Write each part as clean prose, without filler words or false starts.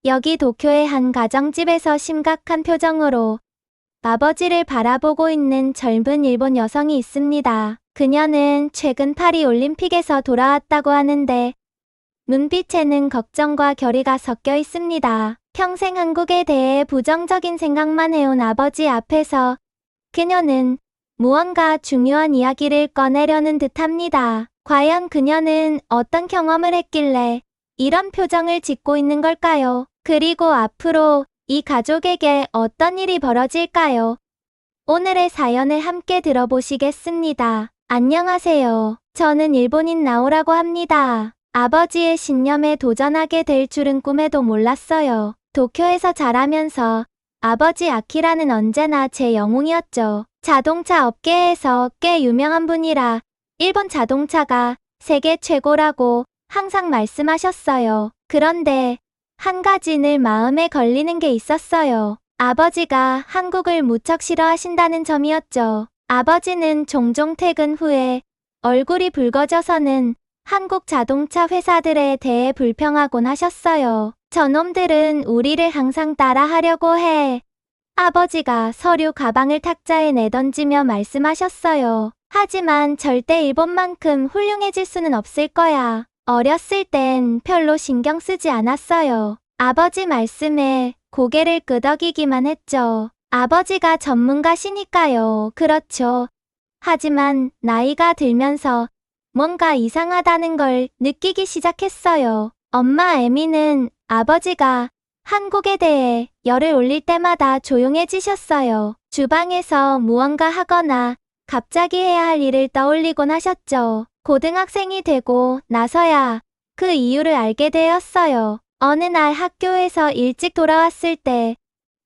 여기 도쿄의 한 가정집에서 심각한 표정으로 아버지를 바라보고 있는 젊은 일본 여성이 있습니다. 그녀는 최근 파리 올림픽에서 돌아왔다고 하는데 눈빛에는 걱정과 결의가 섞여 있습니다. 평생 한국에 대해 부정적인 생각만 해온 아버지 앞에서 그녀는 무언가 중요한 이야기를 꺼내려는 듯합니다. 과연 그녀는 어떤 경험을 했길래 이런 표정을 짓고 있는 걸까요? 그리고 앞으로 이 가족에게 어떤 일이 벌어질까요? 오늘의 사연을 함께 들어보시겠습니다. 안녕하세요. 저는 일본인 나오라고 합니다. 아버지의 신념에 도전하게 될 줄은 꿈에도 몰랐어요. 도쿄에서 자라면서 아버지 아키라는 언제나 제 영웅이었죠. 자동차 업계에서 꽤 유명한 분이라 일본 자동차가 세계 최고라고 항상 말씀하셨어요. 그런데 한 가지 늘 마음에 걸리는 게 있었어요. 아버지가 한국을 무척 싫어하신다는 점이었죠. 아버지는 종종 퇴근 후에 얼굴이 붉어져서는 한국 자동차 회사들에 대해 불평하곤 하셨어요. 저놈들은 우리를 항상 따라하려고 해. 아버지가 서류 가방을 탁자에 내던지며 말씀하셨어요. 하지만 절대 일본만큼 훌륭해질 수는 없을 거야. 어렸을 땐 별로 신경 쓰지 않았어요. 아버지 말씀에 고개를 끄덕이기만 했죠. 아버지가 전문가시니까요. 그렇죠. 하지만 나이가 들면서 뭔가 이상하다는 걸 느끼기 시작했어요. 엄마 에미는 아버지가 한국에 대해 열을 올릴 때마다 조용해지셨어요. 주방에서 무언가 하거나 갑자기 해야 할 일을 떠올리곤 하셨죠. 고등학생이 되고 나서야 그 이유를 알게 되었어요. 어느 날 학교에서 일찍 돌아왔을 때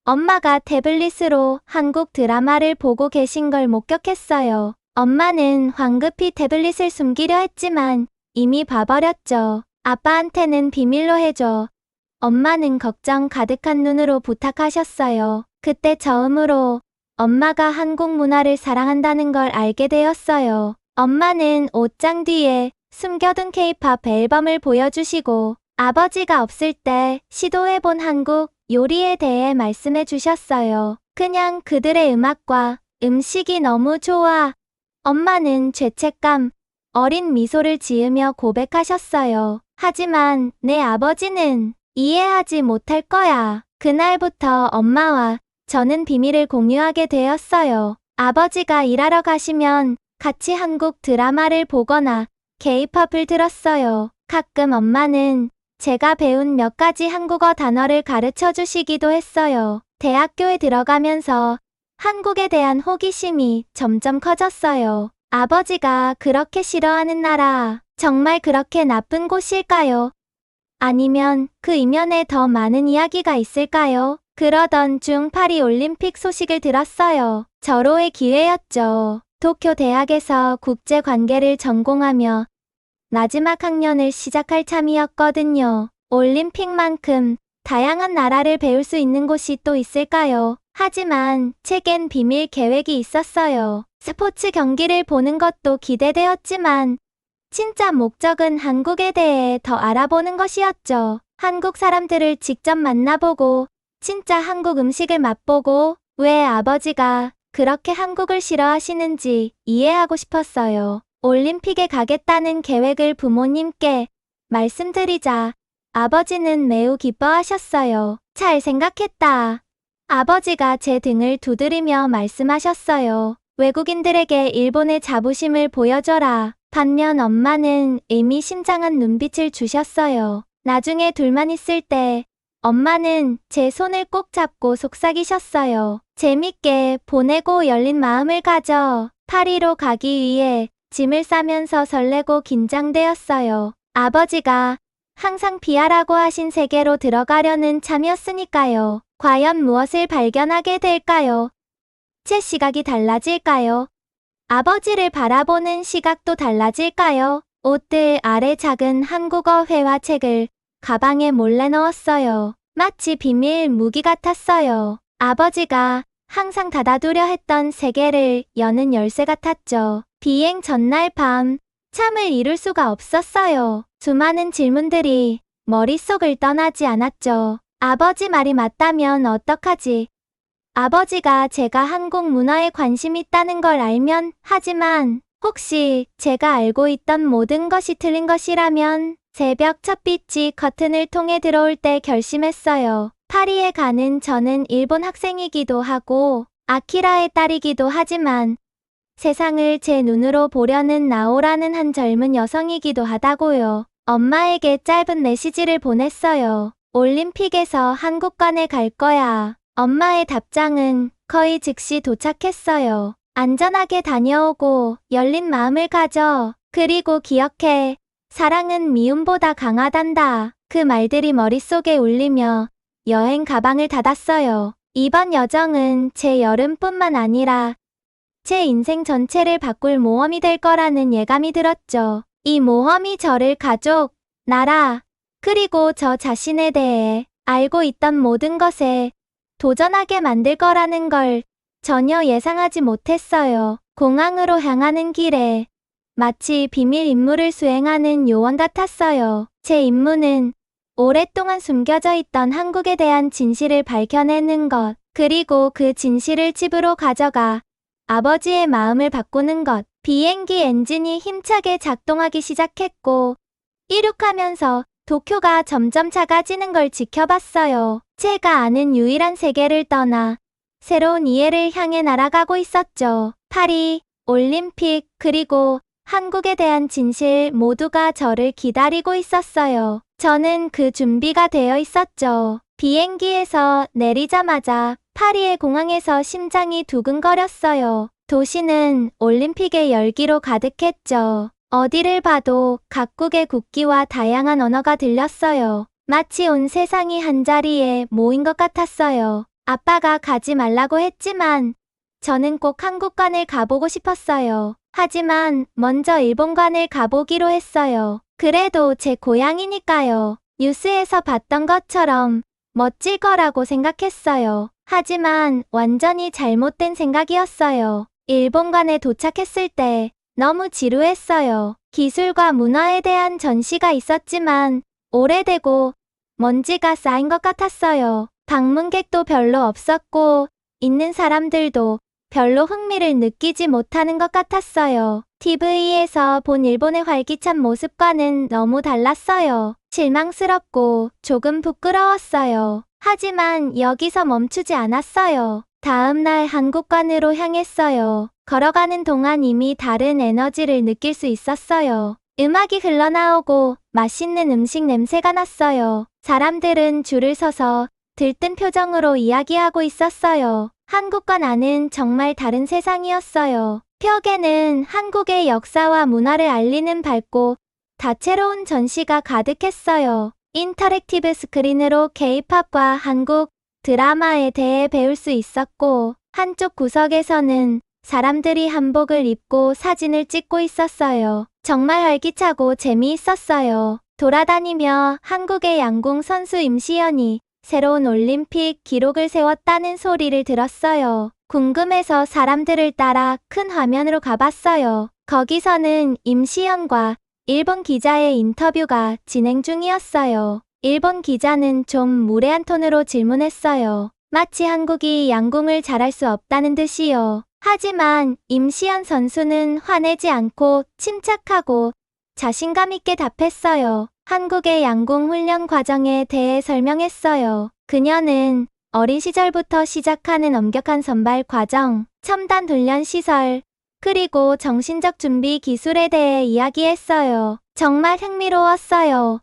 엄마가 태블릿으로 한국 드라마를 보고 계신 걸 목격했어요. 엄마는 황급히 태블릿을 숨기려 했지만 이미 봐버렸죠. 아빠한테는 비밀로 해줘. 엄마는 걱정 가득한 눈으로 부탁하셨어요. 그때 처음으로 엄마가 한국 문화를 사랑한다는 걸 알게 되었어요. 엄마는 옷장 뒤에 숨겨둔 K-팝 앨범을 보여주시고 아버지가 없을 때 시도해본 한국 요리에 대해 말씀해 주셨어요. 그냥 그들의 음악과 음식이 너무 좋아. 엄마는 죄책감 어린 미소를 지으며 고백하셨어요. 하지만 내 아버지는 이해하지 못할 거야. 그날부터 엄마와 저는 비밀을 공유하게 되었어요. 아버지가 일하러 가시면 같이 한국 드라마를 보거나 K-팝을 들었어요. 가끔 엄마는 제가 배운 몇 가지 한국어 단어를 가르쳐 주시기도 했어요. 대학교에 들어가면서 한국에 대한 호기심이 점점 커졌어요. 아버지가 그렇게 싫어하는 나라, 정말 그렇게 나쁜 곳일까요? 아니면 그 이면에 더 많은 이야기가 있을까요? 그러던 중 파리 올림픽 소식을 들었어요. 절호의 기회였죠. 도쿄 대학에서 국제관계를 전공하며 마지막 학년을 시작할 참이었거든요. 올림픽만큼 다양한 나라를 배울 수 있는 곳이 또 있을까요? 하지만 제겐 비밀 계획이 있었어요. 스포츠 경기를 보는 것도 기대되었지만 진짜 목적은 한국에 대해 더 알아보는 것이었죠. 한국 사람들을 직접 만나보고 진짜 한국 음식을 맛보고 왜 아버지가 그렇게 한국을 싫어하시는지 이해하고 싶었어요. 올림픽에 가겠다는 계획을 부모님께 말씀드리자 아버지는 매우 기뻐하셨어요. 잘 생각했다. 아버지가 제 등을 두드리며 말씀하셨어요. 외국인들에게 일본의 자부심을 보여줘라. 반면 엄마는 의미심장한 눈빛을 주셨어요. 나중에 둘만 있을 때 엄마는 제 손을 꼭 잡고 속삭이셨어요. 재밌게 보내고 열린 마음을 가져. 파리로 가기 위해 짐을 싸면서 설레고 긴장되었어요. 아버지가 항상 비하라고 하신 세계로 들어가려는 참이었으니까요. 과연 무엇을 발견하게 될까요? 제 시각이 달라질까요? 아버지를 바라보는 시각도 달라질까요? 옷들 아래 작은 한국어 회화책을 가방에 몰래 넣었어요. 마치 비밀 무기 같았어요. 아버지가 항상 닫아두려 했던 세계를 여는 열쇠 같았죠. 비행 전날 밤 잠을 이룰 수가 없었어요. 수많은 질문들이 머릿속을 떠나지 않았죠. 아버지 말이 맞다면 어떡하지? 아버지가 제가 한국 문화에 관심 있다는 걸 알면, 하지만 혹시 제가 알고 있던 모든 것이 틀린 것이라면 새벽 첫빛이 커튼을 통해 들어올 때 결심했어요. 파리에 가는 저는 일본 학생이기도 하고 아키라의 딸이기도 하지만 세상을 제 눈으로 보려는 나오라는 한 젊은 여성이기도 하다고요. 엄마에게 짧은 메시지를 보냈어요. 올림픽에서 한국관에 갈 거야. 엄마의 답장은 거의 즉시 도착했어요. 안전하게 다녀오고 열린 마음을 가져. 그리고 기억해. 사랑은 미움보다 강하단다. 그 말들이 머릿속에 울리며 여행 가방을 닫았어요. 이번 여정은 제 여름뿐만 아니라 제 인생 전체를 바꿀 모험이 될 거라는 예감이 들었죠. 이 모험이 저를 가족, 나라, 그리고 저 자신에 대해 알고 있던 모든 것에 도전하게 만들 거라는 걸 전혀 예상하지 못했어요. 공항으로 향하는 길에 마치 비밀 임무를 수행하는 요원 같았어요. 제 임무는 오랫동안 숨겨져 있던 한국에 대한 진실을 밝혀내는 것, 그리고 그 진실을 집으로 가져가 아버지의 마음을 바꾸는 것. 비행기 엔진이 힘차게 작동하기 시작했고 이륙하면서 도쿄가 점점 작아지는 걸 지켜봤어요. 제가 아는 유일한 세계를 떠나 새로운 이해를 향해 날아가고 있었죠. 파리, 올림픽, 그리고 한국에 대한 진실 모두가 저를 기다리고 있었어요. 저는 그 준비가 되어 있었죠. 비행기에서 내리자마자 파리의 공항에서 심장이 두근거렸어요. 도시는 올림픽의 열기로 가득했죠. 어디를 봐도 각국의 국기와 다양한 언어가 들렸어요. 마치 온 세상이 한자리에 모인 것 같았어요. 아빠가 가지 말라고 했지만 저는 꼭 한국관을 가보고 싶었어요. 하지만 먼저 일본관을 가보기로 했어요. 그래도 제 고향이니까요. 뉴스에서 봤던 것처럼 멋질 거라고 생각했어요. 하지만 완전히 잘못된 생각이었어요. 일본관에 도착했을 때 너무 지루했어요. 기술과 문화에 대한 전시가 있었지만 오래되고 먼지가 쌓인 것 같았어요. 방문객도 별로 없었고 있는 사람들도 별로 흥미를 느끼지 못하는 것 같았어요. TV에서 본 일본의 활기찬 모습과는 너무 달랐어요. 실망스럽고 조금 부끄러웠어요. 하지만 여기서 멈추지 않았어요. 다음 날 한국관으로 향했어요. 걸어가는 동안 이미 다른 에너지를 느낄 수 있었어요. 음악이 흘러나오고 맛있는 음식 냄새가 났어요. 사람들은 줄을 서서 들뜬 표정으로 이야기하고 있었어요. 한국관 안은 정말 다른 세상이었어요. 벽에는 한국의 역사와 문화를 알리는 밝고 다채로운 전시가 가득했어요. 인터랙티브 스크린으로 K-팝과 한국 드라마에 대해 배울 수 있었고 한쪽 구석에서는 사람들이 한복을 입고 사진을 찍고 있었어요. 정말 활기차고 재미있었어요. 돌아다니며 한국의 양궁 선수 임시연이 새로운 올림픽 기록을 세웠다는 소리를 들었어요. 궁금해서 사람들을 따라 큰 화면으로 가봤어요. 거기서는 임시연과 일본 기자의 인터뷰가 진행 중이었어요. 일본 기자는 좀 무례한 톤으로 질문했어요. 마치 한국이 양궁을 잘할 수 없다는 듯이요. 하지만 임시연 선수는 화내지 않고 침착하고 자신감 있게 답했어요. 한국의 양궁 훈련 과정에 대해 설명했어요. 그녀는 어린 시절부터 시작하는 엄격한 선발 과정, 첨단 훈련 시설, 그리고 정신적 준비 기술에 대해 이야기했어요. 정말 흥미로웠어요.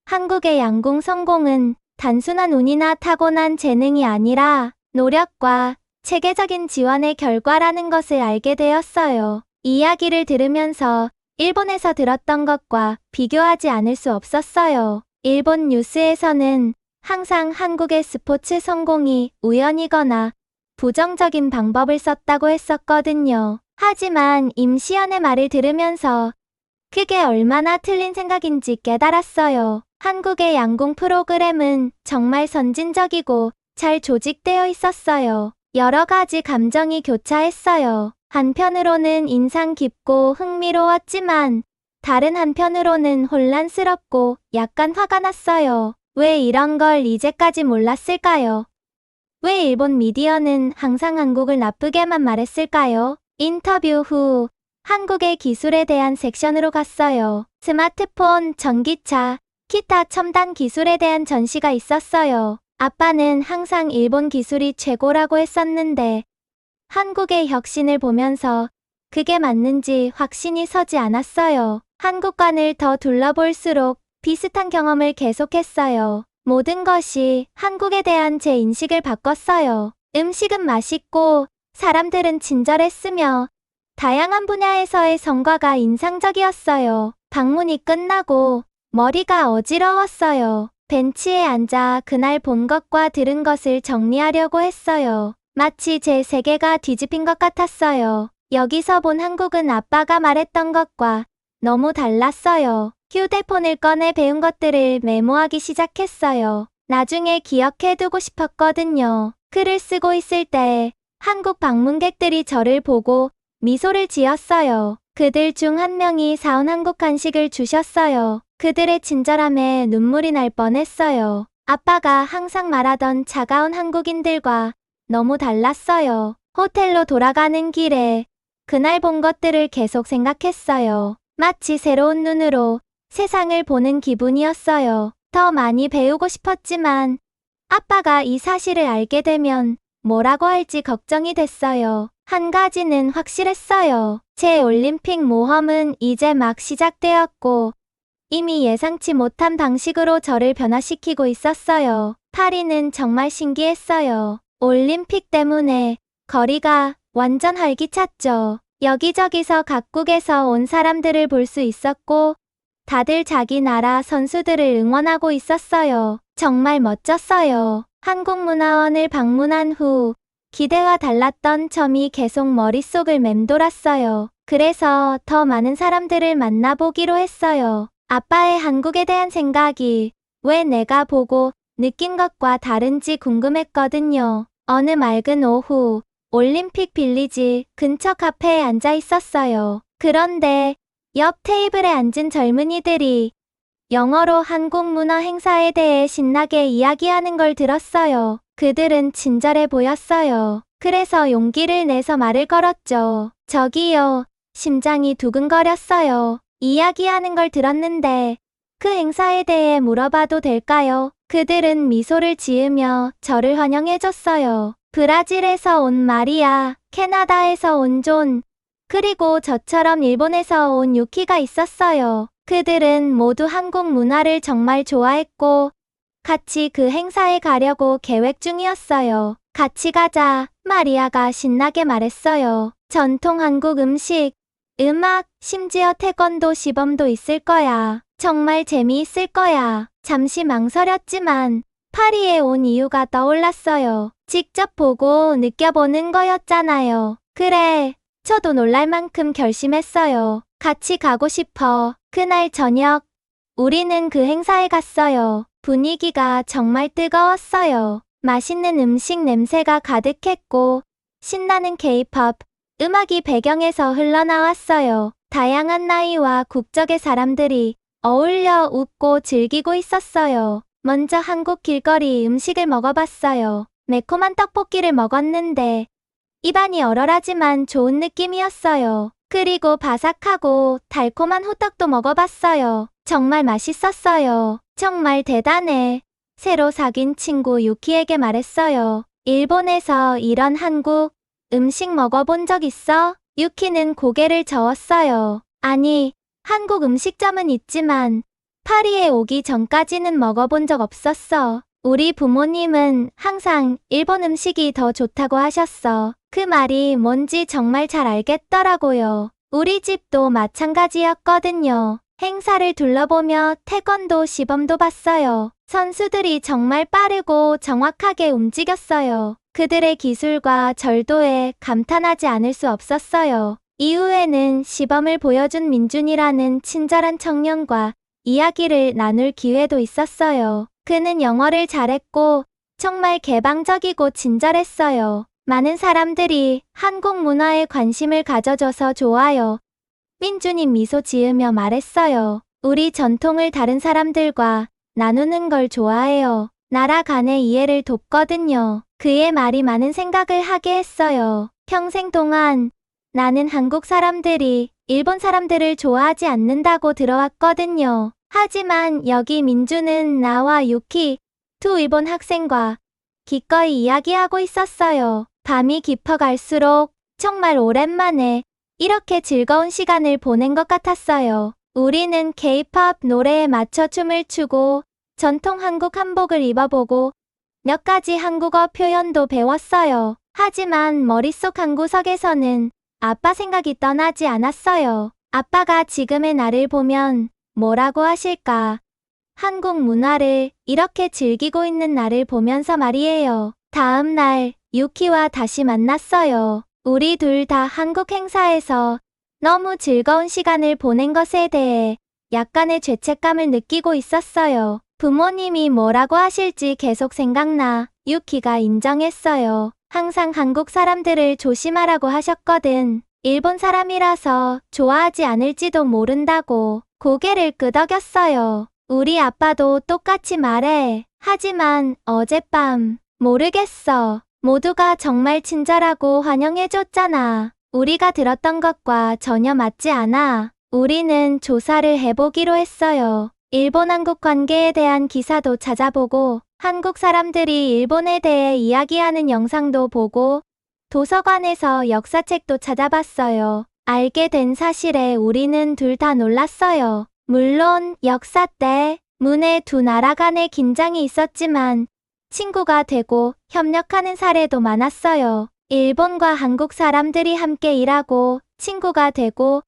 한국의 양궁 성공은 단순한 운이나 타고난 재능이 아니라 노력과 체계적인 지원의 결과라는 것을 알게 되었어요. 이야기를 들으면서 일본에서 들었던 것과 비교하지 않을 수 없었어요. 일본 뉴스에서는 항상 한국의 스포츠 성공이 우연이거나 부정적인 방법을 썼다고 했었거든요. 하지만 임시연의 말을 들으면서 그게 얼마나 틀린 생각인지 깨달았어요. 한국의 양궁 프로그램은 정말 선진적이고 잘 조직되어 있었어요. 여러 가지 감정이 교차했어요. 한편으로는 인상 깊고 흥미로웠지만 다른 한편으로는 혼란스럽고 약간 화가 났어요. 왜 이런 걸 이제까지 몰랐을까요? 왜 일본 미디어는 항상 한국을 나쁘게만 말했을까요? 인터뷰 후 한국의 기술에 대한 섹션으로 갔어요. 스마트폰, 전기차, 기타 첨단 기술에 대한 전시가 있었어요. 아빠는 항상 일본 기술이 최고라고 했었는데 한국의 혁신을 보면서 그게 맞는지 확신이 서지 않았어요. 한국관을 더 둘러볼수록 비슷한 경험을 계속했어요. 모든 것이 한국에 대한 제 인식을 바꿨어요. 음식은 맛있고 사람들은 친절했으며 다양한 분야에서의 성과가 인상적이었어요. 방문이 끝나고 머리가 어지러웠어요. 벤치에 앉아 그날 본 것과 들은 것을 정리하려고 했어요. 마치 제 세계가 뒤집힌 것 같았어요. 여기서 본 한국은 아빠가 말했던 것과 너무 달랐어요. 휴대폰을 꺼내 배운 것들을 메모하기 시작했어요. 나중에 기억해두고 싶었거든요. 글을 쓰고 있을 때 한국 방문객들이 저를 보고 미소를 지었어요. 그들 중 한 명이 사온 한국 간식을 주셨어요. 그들의 친절함에 눈물이 날 뻔했어요. 아빠가 항상 말하던 차가운 한국인들과 너무 달랐어요. 호텔로 돌아가는 길에 그날 본 것들을 계속 생각했어요. 마치 새로운 눈으로 세상을 보는 기분이었어요. 더 많이 배우고 싶었지만 아빠가 이 사실을 알게 되면 뭐라고 할지 걱정이 됐어요. 한 가지는 확실했어요. 제 올림픽 모험은 이제 막 시작되었고 이미 예상치 못한 방식으로 저를 변화시키고 있었어요. 파리는 정말 신기했어요. 올림픽 때문에 거리가 완전 활기찼죠. 여기저기서 각국에서 온 사람들을 볼 수 있었고 다들 자기 나라 선수들을 응원하고 있었어요. 정말 멋졌어요. 한국문화원을 방문한 후 기대와 달랐던 점이 계속 머릿속을 맴돌았어요. 그래서 더 많은 사람들을 만나보기로 했어요. 아빠의 한국에 대한 생각이 왜 내가 보고 느낀 것과 다른지 궁금했거든요. 어느 맑은 오후 올림픽 빌리지 근처 카페에 앉아 있었어요. 그런데 옆 테이블에 앉은 젊은이들이 영어로 한국 문화 행사에 대해 신나게 이야기하는 걸 들었어요. 그들은 친절해 보였어요. 그래서 용기를 내서 말을 걸었죠. 저기요. 심장이 두근거렸어요. 이야기하는 걸 들었는데 그 행사에 대해 물어봐도 될까요? 그들은 미소를 지으며 저를 환영해줬어요. 브라질에서 온 마리아, 캐나다에서 온 존, 그리고 저처럼 일본에서 온 유키가 있었어요. 그들은 모두 한국 문화를 정말 좋아했고 같이 그 행사에 가려고 계획 중이었어요. 같이 가자, 마리아가 신나게 말했어요. 전통 한국 음식, 음악, 심지어 태권도 시범도 있을 거야. 정말 재미있을 거야. 잠시 망설였지만 파리에 온 이유가 떠올랐어요. 직접 보고 느껴보는 거였잖아요. 그래, 저도 놀랄 만큼 결심했어요. 같이 가고 싶어. 그날 저녁, 우리는 그 행사에 갔어요. 분위기가 정말 뜨거웠어요. 맛있는 음식 냄새가 가득했고 신나는 K-pop 음악이 배경에서 흘러나왔어요. 다양한 나이와 국적의 사람들이 어울려 웃고 즐기고 있었어요. 먼저 한국 길거리 음식을 먹어봤어요. 매콤한 떡볶이를 먹었는데 입안이 얼얼하지만 좋은 느낌이었어요. 그리고 바삭하고 달콤한 호떡도 먹어봤어요. 정말 맛있었어요. 정말 대단해. 새로 사귄 친구 유키에게 말했어요. 일본에서 이런 한국 음식 먹어본 적 있어? 유키는 고개를 저었어요. 아니, 한국 음식점은 있지만 파리에 오기 전까지는 먹어본 적 없었어. 우리 부모님은 항상 일본 음식이 더 좋다고 하셨어. 그 말이 뭔지 정말 잘 알겠더라고요. 우리 집도 마찬가지였거든요. 행사를 둘러보며 태권도 시범도 봤어요. 선수들이 정말 빠르고 정확하게 움직였어요. 그들의 기술과 절도에 감탄하지 않을 수 없었어요. 이후에는 시범을 보여준 민준이라는 친절한 청년과 이야기를 나눌 기회도 있었어요. 그는 영어를 잘했고 정말 개방적이고 친절했어요. 많은 사람들이 한국 문화에 관심을 가져줘서 좋아요. 민준이 미소 지으며 말했어요. 우리 전통을 다른 사람들과 나누는 걸 좋아해요. 나라 간의 이해를 돕거든요. 그의 말이 많은 생각을 하게 했어요. 평생 동안 나는 한국 사람들이 일본 사람들을 좋아하지 않는다고 들어왔거든요. 하지만 여기 민주는 나와 유키, 두 일본 학생과 기꺼이 이야기하고 있었어요. 밤이 깊어갈수록 정말 오랜만에 이렇게 즐거운 시간을 보낸 것 같았어요. 우리는 K-pop 노래에 맞춰 춤을 추고 전통 한국 한복을 입어보고 몇 가지 한국어 표현도 배웠어요. 하지만 머릿속 한 구석에서는 아빠 생각이 떠나지 않았어요. 아빠가 지금의 나를 보면 뭐라고 하실까? 한국 문화를 이렇게 즐기고 있는 나를 보면서 말이에요. 다음 날 유키와 다시 만났어요. 우리 둘 다 한국 행사에서 너무 즐거운 시간을 보낸 것에 대해 약간의 죄책감을 느끼고 있었어요. 부모님이 뭐라고 하실지 계속 생각나. 유키가 인정했어요. 항상 한국 사람들을 조심하라고 하셨거든. 일본 사람이라서 좋아하지 않을지도 모른다고. 고개를 끄덕였어요. 우리 아빠도 똑같이 말해. 하지만 어젯밤 모르겠어. 모두가 정말 친절하고 환영해줬잖아. 우리가 들었던 것과 전혀 맞지 않아. 우리는 조사를 해보기로 했어요. 일본-한국 관계에 대한 기사도 찾아보고 한국 사람들이 일본에 대해 이야기하는 영상도 보고 도서관에서 역사책도 찾아봤어요. 알게 된 사실에 우리는 둘 다 놀랐어요. 물론 역사 때문에 두 나라 간의 긴장이 있었지만 친구가 되고 협력하는 사례도 많았어요. 일본과 한국 사람들이 함께 일하고 친구가 되고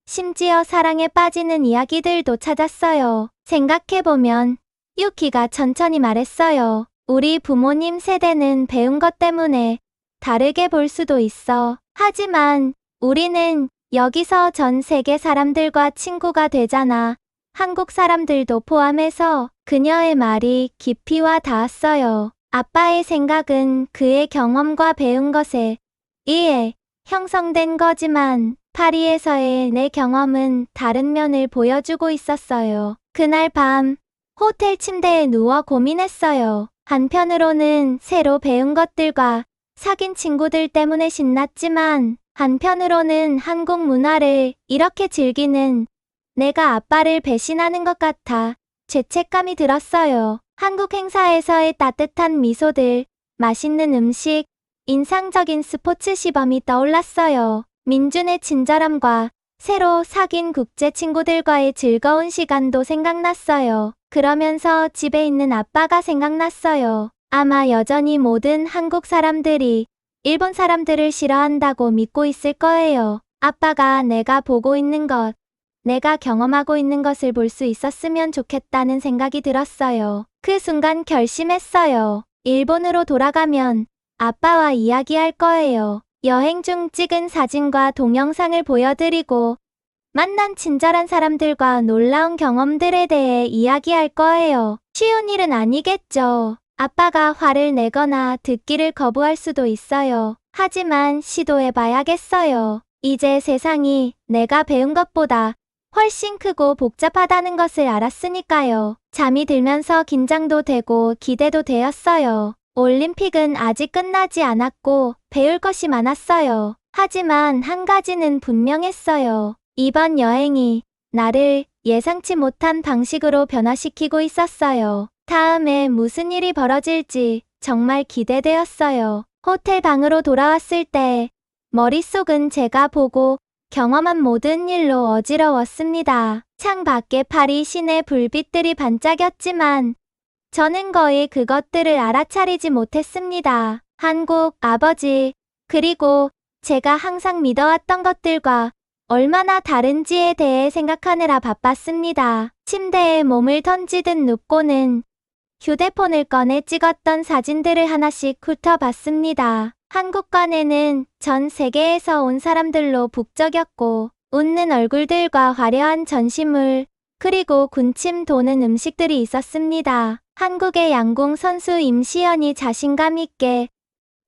심지어 사랑에 빠지는 이야기들도 찾았어요. 생각해보면 유키가 천천히 말했어요. 우리 부모님 세대는 배운 것 때문에 다르게 볼 수도 있어. 하지만 우리는 여기서 전 세계 사람들과 친구가 되잖아. 한국 사람들도 포함해서. 그녀의 말이 깊이 와 닿았어요. 아빠의 생각은 그의 경험과 배운 것에 의해 형성된 거지만 파리에서의 내 경험은 다른 면을 보여주고 있었어요. 그날 밤 호텔 침대에 누워 고민했어요. 한편으로는 새로 배운 것들과 사귄 친구들 때문에 신났지만 한편으로는 한국 문화를 이렇게 즐기는 내가 아빠를 배신하는 것 같아 죄책감이 들었어요. 한국 행사에서의 따뜻한 미소들, 맛있는 음식, 인상적인 스포츠 시범이 떠올랐어요. 민준의 친절함과 새로 사귄 국제 친구들과의 즐거운 시간도 생각났어요. 그러면서 집에 있는 아빠가 생각났어요. 아마 여전히 모든 한국 사람들이 일본 사람들을 싫어한다고 믿고 있을 거예요. 아빠가 내가 보고 있는 것, 내가 경험하고 있는 것을 볼 수 있었으면 좋겠다는 생각이 들었어요. 그 순간 결심했어요. 일본으로 돌아가면 아빠와 이야기할 거예요. 여행 중 찍은 사진과 동영상을 보여드리고 만난 친절한 사람들과 놀라운 경험들에 대해 이야기할 거예요. 쉬운 일은 아니겠죠. 아빠가 화를 내거나 듣기를 거부할 수도 있어요. 하지만 시도해봐야겠어요. 이제 세상이 내가 배운 것보다 훨씬 크고 복잡하다는 것을 알았으니까요. 잠이 들면서 긴장도 되고 기대도 되었어요. 올림픽은 아직 끝나지 않았고 배울 것이 많았어요. 하지만 한 가지는 분명했어요. 이번 여행이 나를 예상치 못한 방식으로 변화시키고 있었어요. 다음에 무슨 일이 벌어질지 정말 기대되었어요. 호텔 방으로 돌아왔을 때 머릿속은 제가 보고 경험한 모든 일로 어지러웠습니다. 창 밖에 파리 시내 불빛들이 반짝였지만 저는 거의 그것들을 알아차리지 못했습니다. 한국, 아버지, 그리고 제가 항상 믿어왔던 것들과 얼마나 다른지에 대해 생각하느라 바빴습니다. 침대에 몸을 던지듯 눕고는 휴대폰을 꺼내 찍었던 사진들을 하나씩 훑어봤습니다. 한국관에는 전 세계에서 온 사람들로 북적였고 웃는 얼굴들과 화려한 전시물, 그리고 군침 도는 음식들이 있었습니다. 한국의 양궁 선수 임시연이 자신감 있게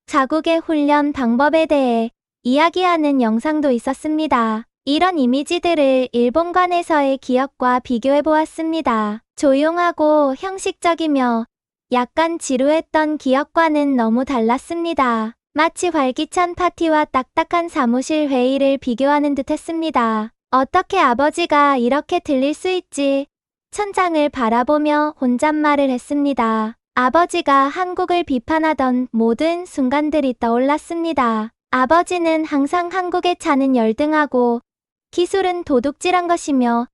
자국의 훈련 방법에 대해 이야기하는 영상도 있었습니다. 이런 이미지들을 일본관에서의 기억과 비교해 보았습니다. 조용하고 형식적이며 약간 지루했던 기억과는 너무 달랐습니다. 마치 활기찬 파티와 딱딱한 사무실 회의를 비교하는 듯 했습니다. 어떻게 아버지가 이렇게 들릴 수 있지? 천장을 바라보며 혼잣말을 했습니다. 아버지가 한국을 비판하던 모든 순간들이 떠올랐습니다. 아버지는 항상 한국에 차는 열등하고 기술은 도둑질한 것이며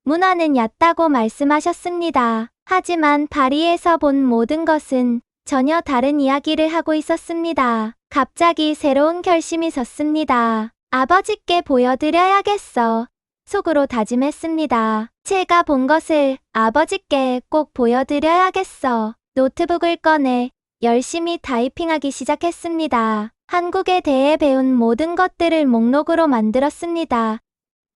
문화는 얕다고 말씀하셨습니다. 하지만 파리에서 본 모든 것은 전혀 다른 이야기를 하고 있었습니다. 갑자기 새로운 결심이 섰습니다. 아버지께 보여드려야겠어. 속으로 다짐했습니다. 제가 본 것을 아버지께 꼭 보여드려야겠어. 노트북을 꺼내 열심히 타이핑하기 시작했습니다. 한국에 대해 배운 모든 것들을 목록으로 만들었습니다.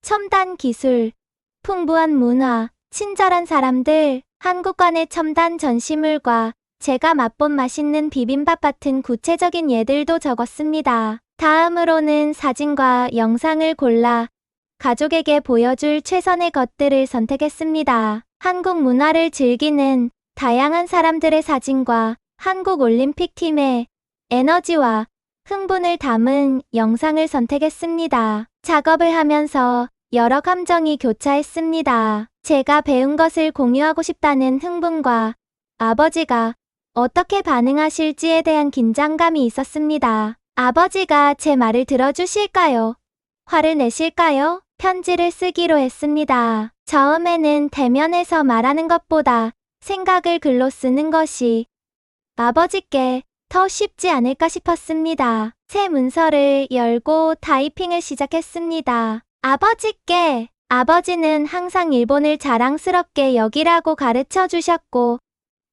첨단 기술, 풍부한 문화, 친절한 사람들, 한국관의 첨단 전시물과 제가 맛본 맛있는 비빔밥 같은 구체적인 예들도 적었습니다. 다음으로는 사진과 영상을 골라 가족에게 보여줄 최선의 것들을 선택했습니다. 한국 문화를 즐기는 다양한 사람들의 사진과 한국 올림픽 팀의 에너지와 흥분을 담은 영상을 선택했습니다. 작업을 하면서 여러 감정이 교차했습니다. 제가 배운 것을 공유하고 싶다는 흥분과 아버지가 어떻게 반응하실지에 대한 긴장감이 있었습니다. 아버지가 제 말을 들어주실까요? 화를 내실까요? 편지를 쓰기로 했습니다. 처음에는 대면에서 말하는 것보다 생각을 글로 쓰는 것이 아버지께 더 쉽지 않을까 싶었습니다. 새 문서를 열고 타이핑을 시작했습니다. 아버지께, 아버지는 항상 일본을 자랑스럽게 여기라고 가르쳐 주셨고,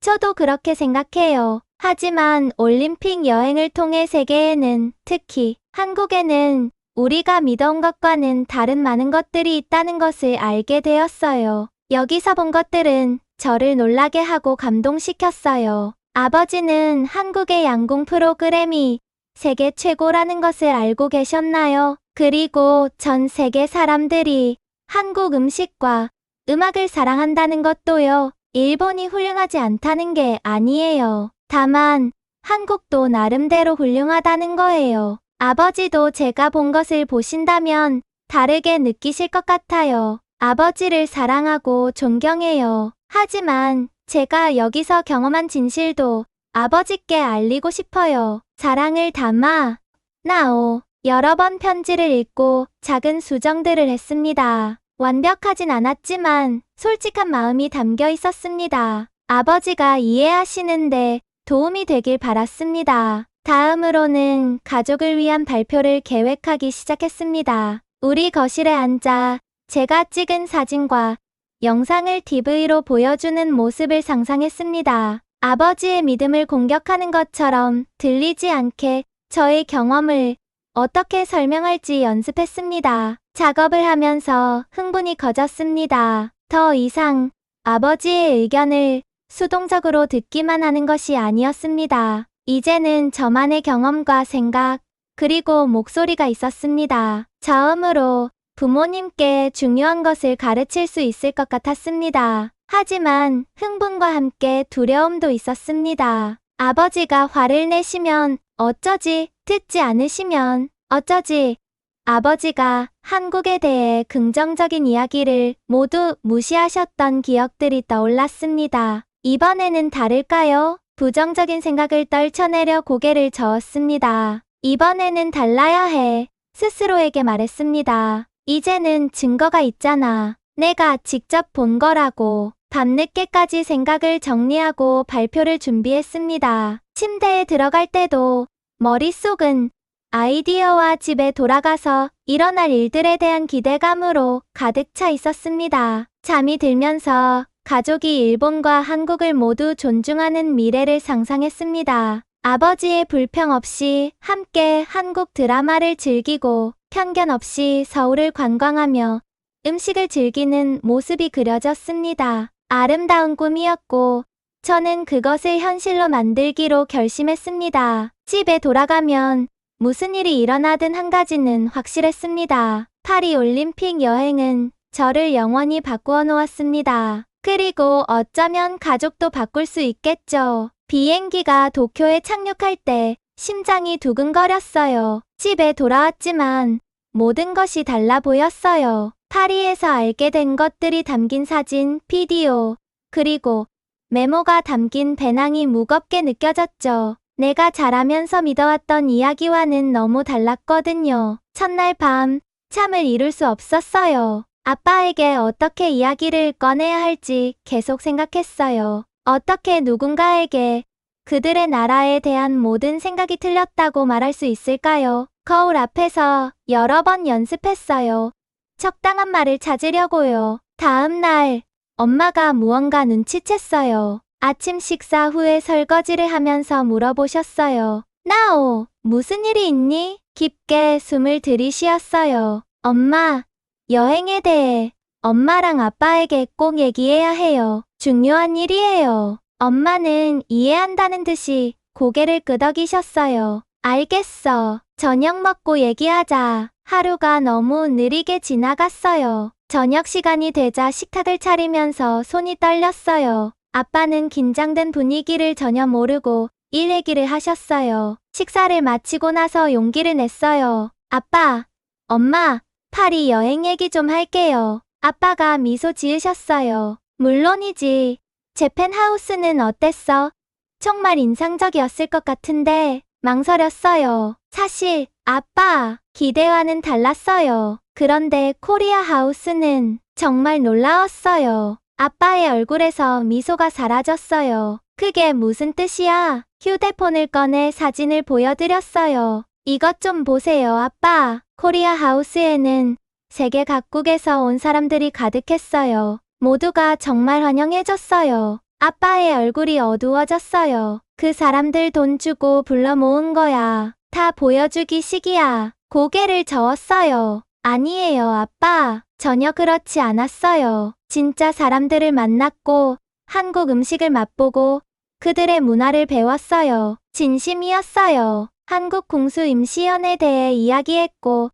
저도 그렇게 생각해요. 하지만 올림픽 여행을 통해 세계에는, 특히 한국에는 우리가 믿어온 것과는 다른 많은 것들이 있다는 것을 알게 되었어요. 여기서 본 것들은 저를 놀라게 하고 감동시켰어요. 아버지는 한국의 양궁 프로그램이 세계 최고라는 것을 알고 계셨나요? 그리고 전 세계 사람들이 한국 음식과 음악을 사랑한다는 것도요. 일본이 훌륭하지 않다는 게 아니에요. 다만 한국도 나름대로 훌륭하다는 거예요. 아버지도 제가 본 것을 보신다면 다르게 느끼실 것 같아요. 아버지를 사랑하고 존경해요. 하지만 제가 여기서 경험한 진실도 아버지께 알리고 싶어요. 사랑을 담아 나오. 여러 번 편지를 읽고 작은 수정들을 했습니다. 완벽하진 않았지만 솔직한 마음이 담겨 있었습니다. 아버지가 이해하시는데 도움이 되길 바랐습니다. 다음으로는 가족을 위한 발표를 계획하기 시작했습니다. 우리 거실에 앉아 제가 찍은 사진과 영상을 TV로 보여주는 모습을 상상했습니다. 아버지의 믿음을 공격하는 것처럼 들리지 않게 저의 경험을 어떻게 설명할지 연습했습니다. 작업을 하면서 흥분이 커졌습니다. 더 이상 아버지의 의견을 수동적으로 듣기만 하는 것이 아니었습니다. 이제는 저만의 경험과 생각, 그리고 목소리가 있었습니다. 처음으로 부모님께 중요한 것을 가르칠 수 있을 것 같았습니다. 하지만 흥분과 함께 두려움도 있었습니다. 아버지가 화를 내시면 어쩌지? 듣지 않으시면 어쩌지? 아버지가 한국에 대해 긍정적인 이야기를 모두 무시하셨던 기억들이 떠올랐습니다. 이번에는 다를까요? 부정적인 생각을 떨쳐내려 고개를 저었습니다. 이번에는 달라야 해. 스스로에게 말했습니다. 이제는 증거가 있잖아. 내가 직접 본 거라고. 밤늦게까지 생각을 정리하고 발표를 준비했습니다. 침대에 들어갈 때도 머릿속은 아이디어와 집에 돌아가서 일어날 일들에 대한 기대감으로 가득 차 있었습니다. 잠이 들면서 가족이 일본과 한국을 모두 존중하는 미래를 상상했습니다. 아버지의 불평 없이 함께 한국 드라마를 즐기고 편견 없이 서울을 관광하며 음식을 즐기는 모습이 그려졌습니다. 아름다운 꿈이었고 저는 그것을 현실로 만들기로 결심했습니다. 집에 돌아가면 무슨 일이 일어나든 한 가지는 확실했습니다. 파리 올림픽 여행은 저를 영원히 바꾸어 놓았습니다. 그리고 어쩌면 가족도 바꿀 수 있겠죠. 비행기가 도쿄에 착륙할 때 심장이 두근거렸어요. 집에 돌아왔지만 모든 것이 달라 보였어요. 파리에서 알게 된 것들이 담긴 사진, 비디오, 그리고 메모가 담긴 배낭이 무겁게 느껴졌죠. 내가 자라면서 믿어왔던 이야기와는 너무 달랐거든요. 첫날 밤, 잠을 이룰 수 없었어요. 아빠에게 어떻게 이야기를 꺼내야 할지 계속 생각했어요. 어떻게 누군가에게 그들의 나라에 대한 모든 생각이 틀렸다고 말할 수 있을까요? 거울 앞에서 여러 번 연습했어요. 적당한 말을 찾으려고요. 다음 날, 엄마가 무언가 눈치챘어요. 아침 식사 후에 설거지를 하면서 물어보셨어요. 나오, 무슨 일이 있니? 깊게 숨을 들이쉬었어요. 엄마, 여행에 대해 엄마랑 아빠에게 꼭 얘기해야 해요. 중요한 일이에요. 엄마는 이해한다는 듯이 고개를 끄덕이셨어요. 알겠어. 저녁 먹고 얘기하자. 하루가 너무 느리게 지나갔어요. 저녁 시간이 되자 식탁을 차리면서 손이 떨렸어요. 아빠는 긴장된 분위기를 전혀 모르고 일 얘기를 하셨어요. 식사를 마치고 나서 용기를 냈어요. 아빠, 엄마, 파리 여행 얘기 좀 할게요. 아빠가 미소 지으셨어요. 물론이지. 재팬하우스는 어땠어? 정말 인상적이었을 것 같은데 망설였어요. 사실 아빠, 기대와는 달랐어요. 그런데 코리아 하우스는 정말 놀라웠어요. 아빠의 얼굴에서 미소가 사라졌어요. 그게 무슨 뜻이야? 휴대폰을 꺼내 사진을 보여드렸어요. 이것 좀 보세요, 아빠. 코리아 하우스에는 세계 각국에서 온 사람들이 가득했어요. 모두가 정말 환영해줬어요. 아빠의 얼굴이 어두워졌어요. 그 사람들 돈 주고 불러 모은 거야. 다 보여주기 식이야. 고개를 저었어요. 아니에요, 아빠. 전혀 그렇지 않았어요. 진짜 사람들을 만났고 한국 음식을 맛보고 그들의 문화를 배웠어요. 진심이었어요. 한국 궁수임시연에 대해 이야기했고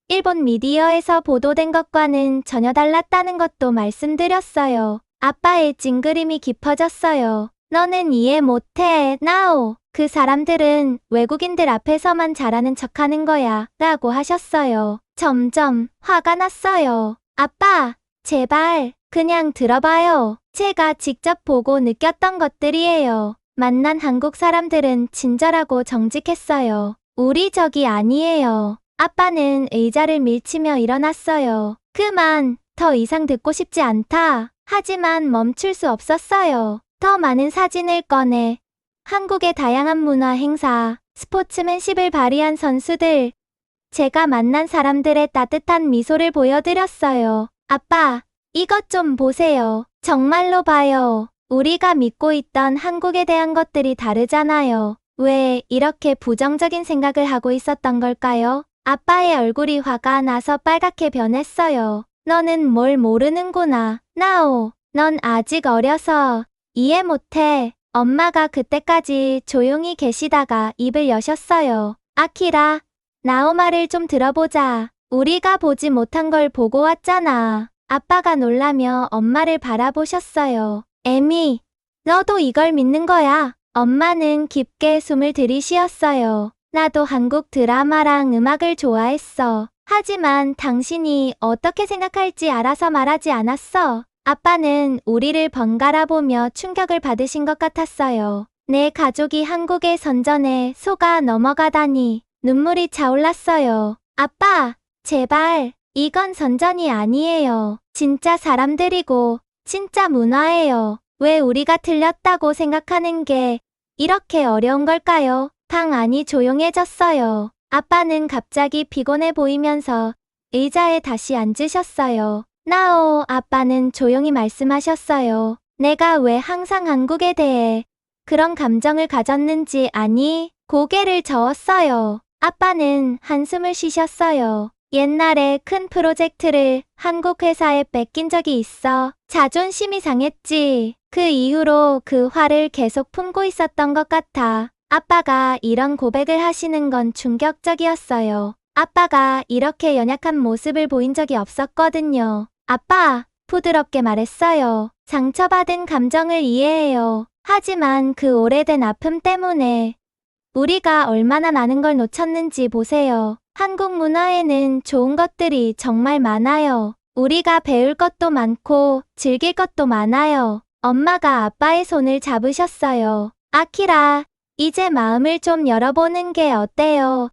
일본 미디어에서 보도된 것과는 전혀 달랐다는 것도 말씀드렸어요. 아빠의 찡그림이 깊어졌어요. 너는 이해 못해, 나오. 그 사람들은 외국인들 앞에서만 잘하는 척하는 거야 라고 하셨어요. 점점 화가 났어요. 아빠, 제발 그냥 들어봐요. 제가 직접 보고 느꼈던 것들이에요. 만난 한국 사람들은 친절하고 정직했어요. 우리 적이 아니에요. 아빠는 의자를 밀치며 일어났어요. 그만, 더 이상 듣고 싶지 않다. 하지만 멈출 수 없었어요. 더 많은 사진을 꺼내 한국의 다양한 문화 행사, 스포츠맨십을 발휘한 선수들, 제가 만난 사람들의 따뜻한 미소를 보여드렸어요. 아빠, 이것 좀 보세요. 정말로 봐요. 우리가 믿고 있던 한국에 대한 것들이 다르잖아요. 왜 이렇게 부정적인 생각을 하고 있었던 걸까요? 아빠의 얼굴이 화가 나서 빨갛게 변했어요. 너는 뭘 모르는구나. 나오, 넌 아직 어려서 이해 못해. 엄마가 그때까지 조용히 계시다가 입을 여셨어요. 아키라, 나오 말을 좀 들어보자. 우리가 보지 못한 걸 보고 왔잖아. 아빠가 놀라며 엄마를 바라보셨어요. 에미, 너도 이걸 믿는 거야? 엄마는 깊게 숨을 들이쉬었어요. 나도 한국 드라마랑 음악을 좋아했어. 하지만 당신이 어떻게 생각할지 알아서 말하지 않았어. 아빠는 우리를 번갈아 보며 충격을 받으신 것 같았어요. 내 가족이 한국의 선전에 속아 넘어가다니 눈물이 차올랐어요. 아빠, 제발, 이건 선전이 아니에요. 진짜 사람들이고 진짜 문화예요. 왜 우리가 틀렸다고 생각하는 게 이렇게 어려운 걸까요? 방 안이 조용해졌어요. 아빠는 갑자기 피곤해 보이면서 의자에 다시 앉으셨어요. 나오, 아빠는 조용히 말씀하셨어요. 내가 왜 항상 한국에 대해 그런 감정을 가졌는지 아니? 고개를 저었어요. 아빠는 한숨을 쉬셨어요. 옛날에 큰 프로젝트를 한국 회사에 뺏긴 적이 있어. 자존심이 상했지. 그 이후로 그 화를 계속 품고 있었던 것 같아. 아빠가 이런 고백을 하시는 건 충격적이었어요. 아빠가 이렇게 연약한 모습을 보인 적이 없었거든요. 아빠, 부드럽게 말했어요. 상처받은 감정을 이해해요. 하지만 그 오래된 아픔 때문에 우리가 얼마나 많은 걸 놓쳤는지 보세요. 한국 문화에는 좋은 것들이 정말 많아요. 우리가 배울 것도 많고 즐길 것도 많아요. 엄마가 아빠의 손을 잡으셨어요. 아키라, 이제 마음을 좀 열어보는 게 어때요?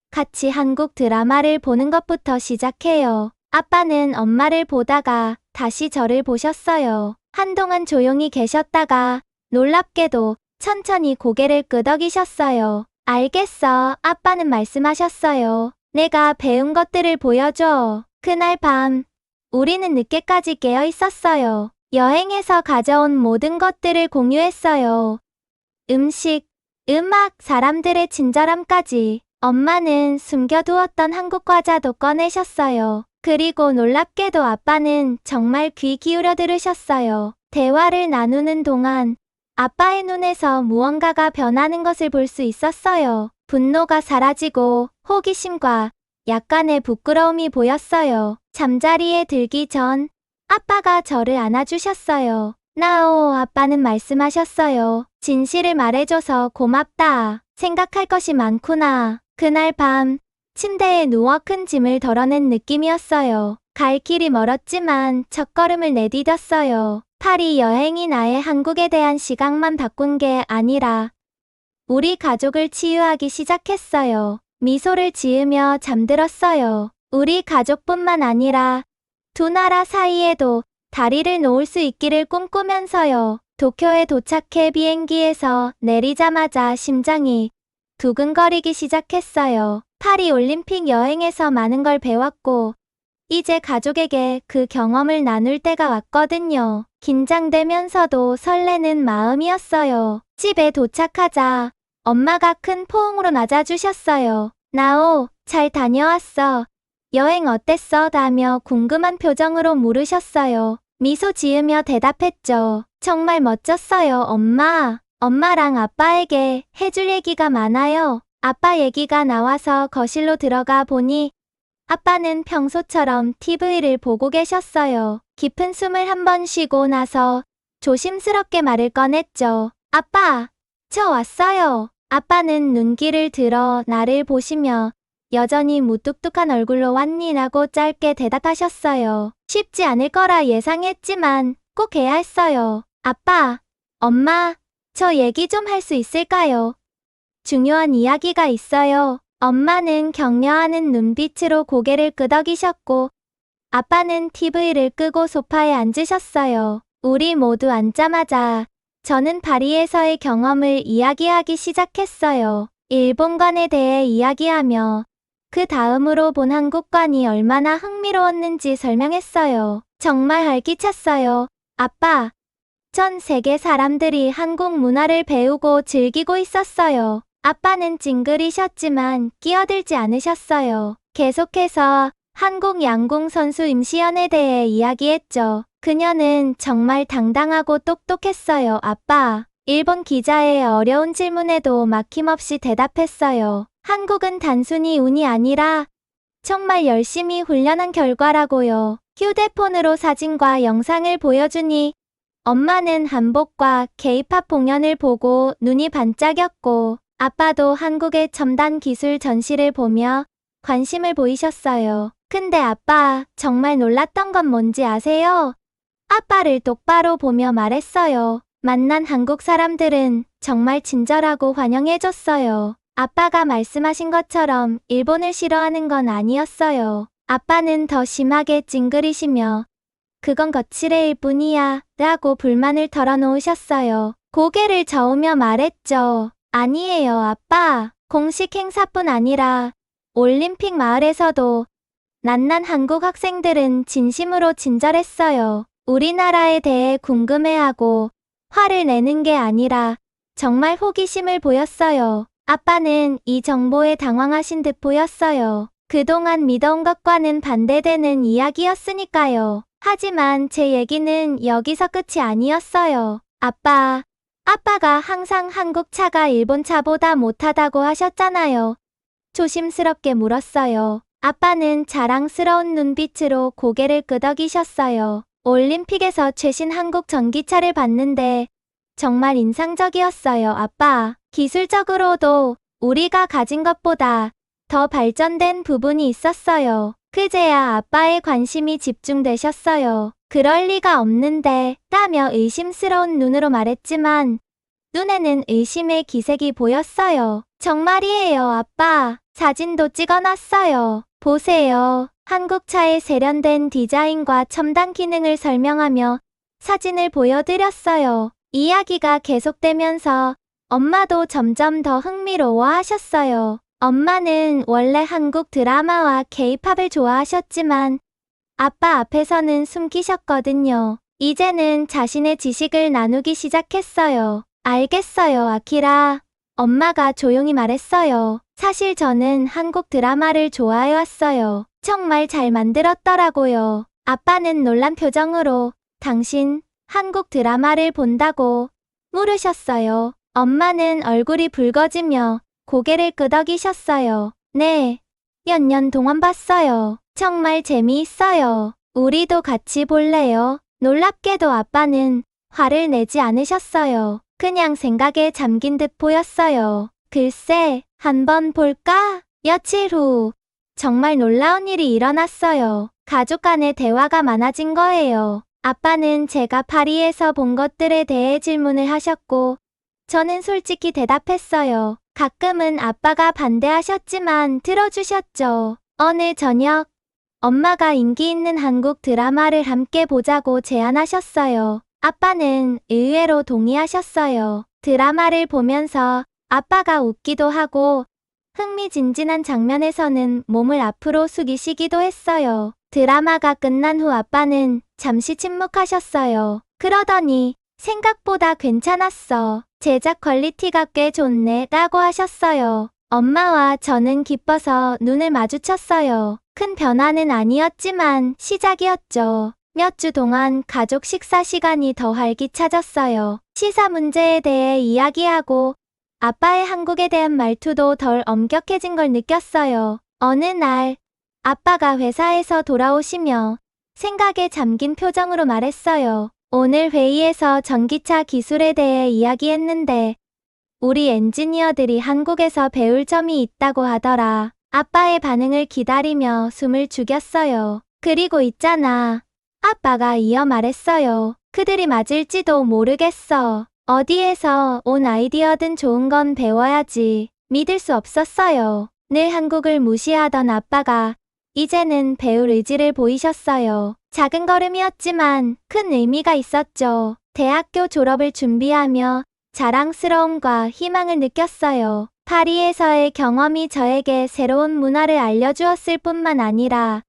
같이 한국 드라마를 보는 것부터 시작해요. 아빠는 엄마를 보다가 다시 저를 보셨어요. 한동안 조용히 계셨다가 놀랍게도 천천히 고개를 끄덕이셨어요. 알겠어. 아빠는 말씀하셨어요. 내가 배운 것들을 보여줘. 그날 밤, 우리는 늦게까지 깨어 있었어요. 여행에서 가져온 모든 것들을 공유했어요. 음식, 음악, 사람들의 친절함까지. 엄마는 숨겨두었던 한국 과자도 꺼내셨어요. 그리고 놀랍게도 아빠는 정말 귀 기울여 들으셨어요. 대화를 나누는 동안 아빠의 눈에서 무언가가 변하는 것을 볼 수 있었어요. 분노가 사라지고 호기심과 약간의 부끄러움이 보였어요. 잠자리에 들기 전 아빠가 저를 안아주셨어요. 나오, 아빠는 말씀하셨어요. 진실을 말해줘서 고맙다. 생각할 것이 많구나. 그날 밤 침대에 누워 큰 짐을 덜어낸 느낌이었어요. 갈 길이 멀었지만 첫걸음을 내디뎠어요. 파리 여행이 나의 한국에 대한 시각만 바꾼 게 아니라 우리 가족을 치유하기 시작했어요. 미소를 지으며 잠들었어요. 우리 가족뿐만 아니라 두 나라 사이에도 다리를 놓을 수 있기를 꿈꾸면서요. 도쿄에 도착해 비행기에서 내리자마자 심장이 두근거리기 시작했어요. 파리 올림픽 여행에서 많은 걸 배웠고 이제 가족에게 그 경험을 나눌 때가 왔거든요. 긴장되면서도 설레는 마음이었어요. 집에 도착하자 엄마가 큰 포옹으로 맞아주셨어요. 나오, 잘 다녀왔어. 여행 어땠어? 라며 궁금한 표정으로 물으셨어요. 미소 지으며 대답했죠. 정말 멋졌어요, 엄마. 엄마랑 아빠에게 해줄 얘기가 많아요. 아빠 얘기가 나와서 거실로 들어가 보니 아빠는 평소처럼 TV를 보고 계셨어요. 깊은 숨을 한 번 쉬고 나서 조심스럽게 말을 꺼냈죠. 아빠, 저 왔어요. 아빠는 눈길을 들어 나를 보시며 여전히 무뚝뚝한 얼굴로 왔니? 라고 짧게 대답하셨어요. 쉽지 않을 거라 예상했지만 꼭 해야 했어요. 아빠, 엄마, 저 얘기 좀 할 수 있을까요? 중요한 이야기가 있어요. 엄마는 격려하는 눈빛으로 고개를 끄덕이셨고 아빠는 TV를 끄고 소파에 앉으셨어요. 우리 모두 앉자마자 저는 파리에서의 경험을 이야기하기 시작했어요. 일본관에 대해 이야기하며 그 다음으로 본 한국관이 얼마나 흥미로웠는지 설명했어요. 정말 활기찼어요. 아빠, 전 세계 사람들이 한국 문화를 배우고 즐기고 있었어요. 아빠는 찡그리셨지만 끼어들지 않으셨어요. 계속해서 한국 양궁 선수 임시연에 대해 이야기했죠. 그녀는 정말 당당하고 똑똑했어요. 아빠, 일본 기자의 어려운 질문에도 막힘없이 대답했어요. 한국은 단순히 운이 아니라 정말 열심히 훈련한 결과라고요. 휴대폰으로 사진과 영상을 보여주니 엄마는 한복과 K-팝 공연을 보고 눈이 반짝였고 아빠도 한국의 첨단 기술 전시를 보며 관심을 보이셨어요. 근데 아빠, 정말 놀랐던 건 뭔지 아세요? 아빠를 똑바로 보며 말했어요. 만난 한국 사람들은 정말 친절하고 환영해줬어요. 아빠가 말씀하신 것처럼 일본을 싫어하는 건 아니었어요. 아빠는 더 심하게 찡그리시며 그건 거칠애일 뿐이야 라고 불만을 털어놓으셨어요. 고개를 저으며 말했죠. 아니에요, 아빠. 공식 행사뿐 아니라 올림픽 마을에서도 만난 한국 학생들은 진심으로 친절했어요. 우리나라에 대해 궁금해하고 화를 내는 게 아니라 정말 호기심을 보였어요. 아빠는 이 정보에 당황하신 듯 보였어요. 그동안 믿어온 것과는 반대되는 이야기였으니까요. 하지만 제 얘기는 여기서 끝이 아니었어요. 아빠가 항상 한국 차가 일본 차보다 못하다고 하셨잖아요. 조심스럽게 물었어요. 아빠는 자랑스러운 눈빛으로 고개를 끄덕이셨어요. 올림픽에서 최신 한국 전기차를 봤는데 정말 인상적이었어요, 아빠. 기술적으로도 우리가 가진 것보다 더 발전된 부분이 있었어요. 그제야 아빠의 관심이 집중되셨어요. 그럴 리가 없는데 라며 의심스러운 눈으로 말했지만 눈에는 의심의 기색이 보였어요. 정말이에요, 아빠. 사진도 찍어놨어요. 보세요. 한국차의 세련된 디자인과 첨단 기능을 설명하며 사진을 보여드렸어요. 이야기가 계속되면서 엄마도 점점 더 흥미로워하셨어요. 엄마는 원래 한국 드라마와 케이팝을 좋아하셨지만 아빠 앞에서는 숨기셨거든요. 이제는 자신의 지식을 나누기 시작했어요. 알겠어요, 아키라. 엄마가 조용히 말했어요. 사실 저는 한국 드라마를 좋아해왔어요. 정말 잘 만들었더라고요. 아빠는 놀란 표정으로 당신 한국 드라마를 본다고 물으셨어요. 엄마는 얼굴이 붉어지며 고개를 끄덕이셨어요. 네, 몇 년 동안 봤어요. 정말 재미있어요. 우리도 같이 볼래요? 놀랍게도 아빠는 화를 내지 않으셨어요. 그냥 생각에 잠긴 듯 보였어요. 글쎄, 한번 볼까? 며칠 후 정말 놀라운 일이 일어났어요. 가족 간의 대화가 많아진 거예요. 아빠는 제가 파리에서 본 것들에 대해 질문을 하셨고 저는 솔직히 대답했어요. 가끔은 아빠가 반대하셨지만 들어주셨죠. 어느 저녁 엄마가 인기 있는 한국 드라마를 함께 보자고 제안하셨어요. 아빠는 의외로 동의하셨어요. 드라마를 보면서 아빠가 웃기도 하고 흥미진진한 장면에서는 몸을 앞으로 숙이시기도 했어요. 드라마가 끝난 후 아빠는 잠시 침묵하셨어요. 그러더니 생각보다 괜찮았어. 제작 퀄리티가 꽤 좋네 라고 하셨어요. 엄마와 저는 기뻐서 눈을 마주쳤어요. 큰 변화는 아니었지만 시작이었죠. 몇 주 동안 가족 식사 시간이 더 활기차졌어요. 시사 문제에 대해 이야기하고 아빠의 한국에 대한 말투도 덜 엄격해진 걸 느꼈어요. 어느 날 아빠가 회사에서 돌아오시며 생각에 잠긴 표정으로 말했어요. 오늘 회의에서 전기차 기술에 대해 이야기했는데 우리 엔지니어들이 한국에서 배울 점이 있다고 하더라. 아빠의 반응을 기다리며 숨을 죽였어요. 그리고 있잖아. 아빠가 이어 말했어요. 그들이 맞을지도 모르겠어. 어디에서 온 아이디어든 좋은 건 배워야지. 믿을 수 없었어요. 늘 한국을 무시하던 아빠가 이제는 배울 의지를 보이셨어요. 작은 걸음이었지만 큰 의미가 있었죠. 대학교 졸업을 준비하며 자랑스러움과 희망을 느꼈어요. 파리에서의 경험이 저에게 새로운 문화를 알려주었을 뿐만 아니라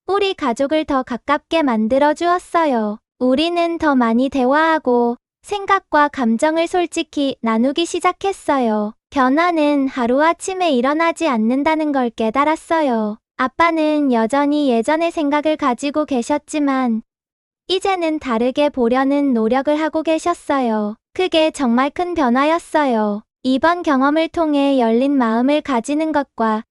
우리 가족을 더 가깝게 만들어 주었어요. 우리는 더 많이 대화하고 생각과 감정을 솔직히 나누기 시작했어요. 변화는 하루아침에 일어나지 않는다는 걸 깨달았어요. 아빠는 여전히 예전의 생각을 가지고 계셨지만 이제는 다르게 보려는 노력을 하고 계셨어요. 그게 정말 큰 변화였어요. 이번 경험을 통해 열린 마음을 가지는 것과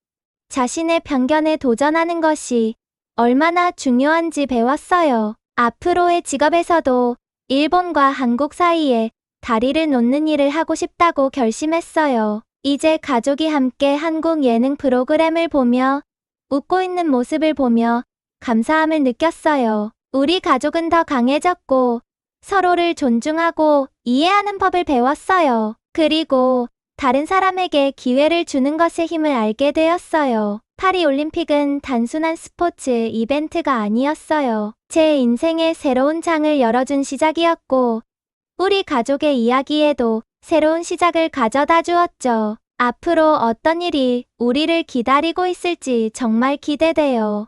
자신의 편견에 도전하는 것이 얼마나 중요한지 배웠어요. 앞으로의 직업에서도 일본과 한국 사이에 다리를 놓는 일을 하고 싶다고 결심했어요. 이제 가족이 함께 한국 예능 프로그램을 보며 웃고 있는 모습을 보며 감사함을 느꼈어요. 우리 가족은 더 강해졌고 서로를 존중하고 이해하는 법을 배웠어요. 그리고 다른 사람에게 기회를 주는 것의 힘을 알게 되었어요. 파리 올림픽은 단순한 스포츠 이벤트가 아니었어요. 제 인생의 새로운 장을 열어준 시작이었고 우리 가족의 이야기에도 새로운 시작을 가져다 주었죠. 앞으로 어떤 일이 우리를 기다리고 있을지 정말 기대돼요.